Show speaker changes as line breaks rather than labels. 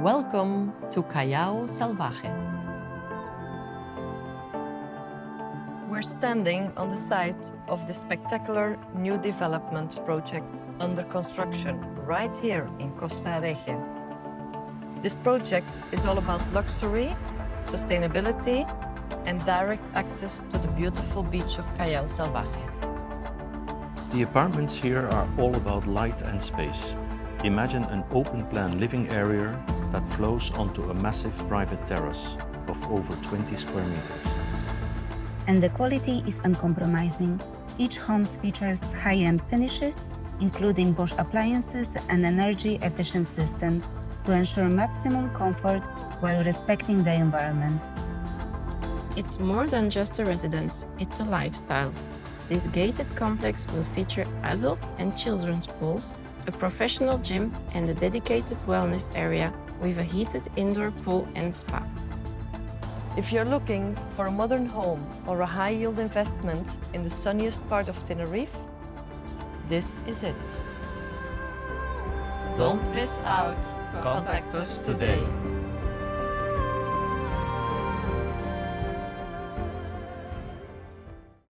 Welcome to Callao Salvaje. We're standing on the site of the spectacular new development project under construction right here in Costa Adeje. This project is all about luxury, sustainability, and direct access to the beautiful beach of Callao Salvaje.
The apartments here are all about light and space. Imagine an open-plan living area that flows onto a massive private terrace of over 20 square meters.
And the quality is uncompromising. Each home features high-end finishes, including Bosch appliances and energy-efficient systems to ensure maximum comfort while respecting the environment.
It's more than just a residence, it's a lifestyle. This gated complex will feature adult and children's pools, a professional gym, and a dedicated wellness area with a heated indoor pool and spa.
If you're looking for a modern home or a high-yield investment in the sunniest part of Tenerife, this is it. Don't miss out. Contact us today.